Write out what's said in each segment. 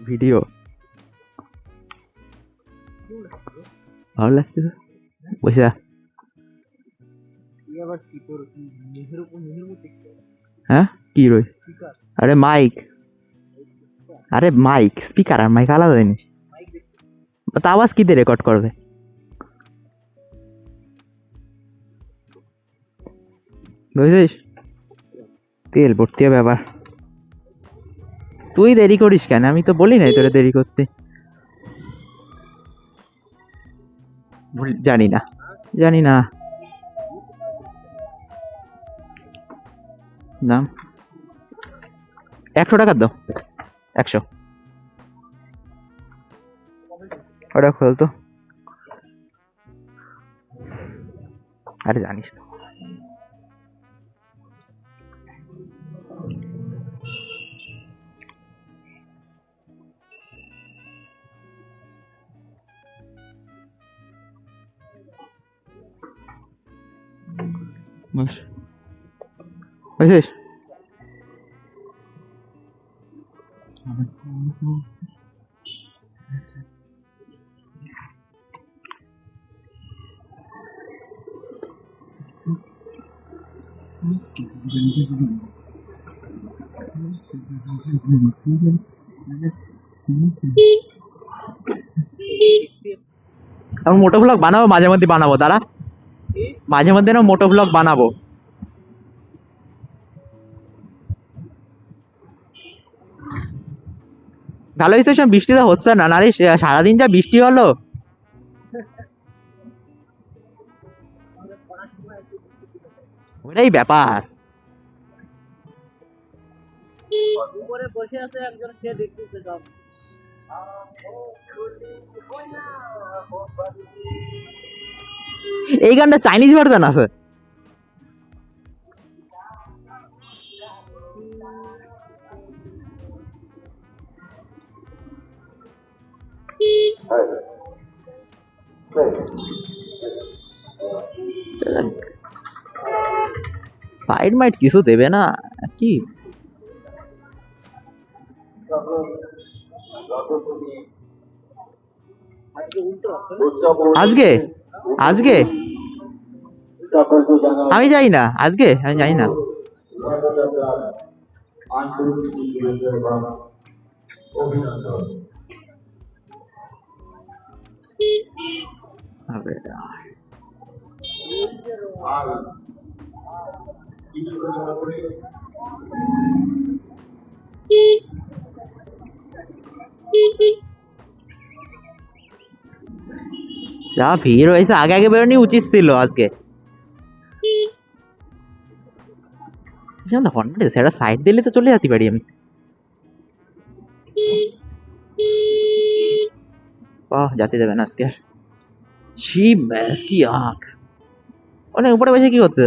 Video ভালো লাগছে তো বসে হ্যাঁ কি রই আরে মাইক স্পিকার আর মাইক আলাদা জিনিস তো আওয়াজ কি দিয়ে রেকর্ড করবে বুঝছিস তেল ভর্তি হবে আবার তুই দেরি করিস কেন আমি তো বলি নাই তোরা দেরি করতে জানি না 100 টাকা দাও 100 ওটা খোল তো আরে জানিস তো বুঝছিস এখন মোটো ব্লগ বানাবো মাঝে মধ্যে বানাবো দাঁড়া মাঝে মধ্যে না মোটো ব্লগ বানাবো ভালো হয়েছে সব বৃষ্টিটা হচ্ছে না নারে সারাদিন যা বৃষ্টি হলো ওটাই ব্যাপার বসে আছে একজন সে দেখতেছে সব এই গানটা চাইনিজ ভার্সন আছে সাইড মাইট কিছু দেবে না কি আজকে আজকে আমি যাই না আজকে আমি যাই না যা ভিড় হয়েছে আগে আগে বেরোনি উচিত ছিল আজকে সেটা সাইড দিলে তো চলে যেতে পারি আমি বাহ যেতে দেবে না আজকে ছি ম্যাস কি আঁখ অনেক উপরে বসে কি করতে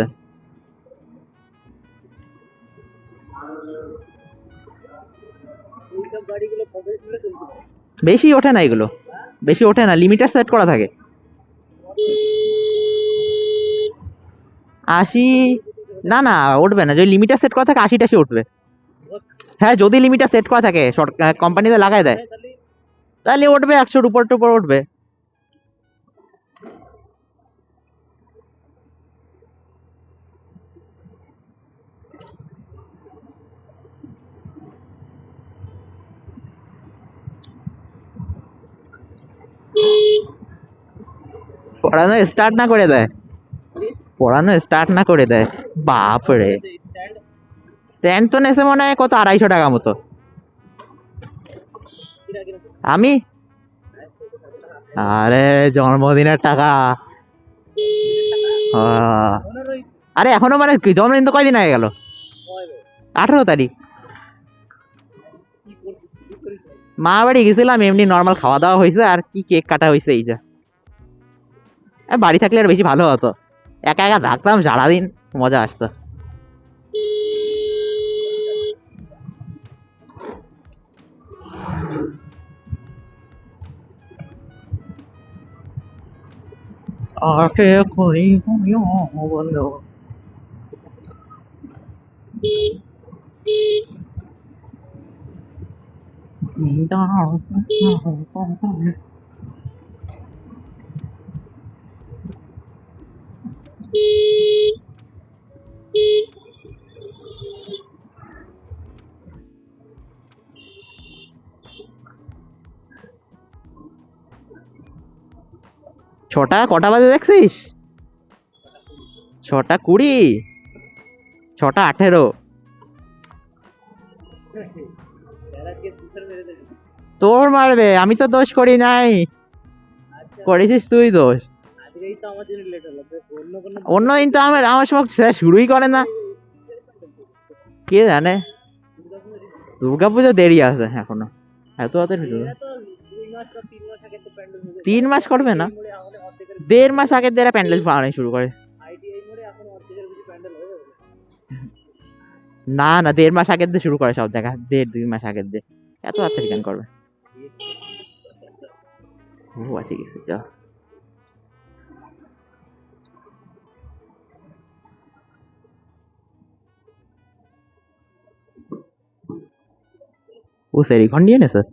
বেশি ওঠে না এগুলো বেশি ওঠে না লিমিটার সেট করা থাকে 80 না না উঠবে না যদি লিমিটার সেট করা থাকে 80 উঠবে হ্যাঁ যদি লিমিটার সেট করা থাকে কোম্পানিতে লাগাই দেয় তাহলে উঠবে 100 উপর টুপর উঠবে পড়ানো স্টার্ট না করে দেয় বাপরে স্ট্যান্ড তো নেছে মনে হয় কত 250 টাকা মতো আমি আরে জন্মদিনের টাকা আরে এখনো মানে কি, জন্মদিন তো কয়দিন আগে গেল? 18 তারিখ। মা বাড়ি গেছিলাম, এমনি নর্মাল খাওয়া দাওয়া হয়েছে, আর কি কেক কাটা হয়েছে এই যা। বাড়ি থাকলে আর বেশি ভালো হতো, একা একা থাকতাম সারাদিন, মজা আসতো। আকে কই ঘুমিও বলো। ছটা কটা বাজে দেখছিস? 6টা 20, 6টা 18। তোর মারবে, আমি তো দোষ করি নাই, করেছিস তুই দোষ। অন্য দিন তো আমার আমার সময় শুরুই করে না, কে জানে। দুর্গাপুজো দেরি আছে এখনো, এত তাড়াতাড়ি 3 মাস করবে না, 1.5 মাস আগে দিয়ে প্যান্ডেল বানানো শুরু করে। না না, 1.5 মাস আগের দিয়ে শুরু করে সব জায়গা, 1.5-2 মাস আগের দিয়ে, এত তাড়াতাড়ি কেন করবে? ও আছে কিছু যা। ও সেরি খন্ডিয়ে না স্যার।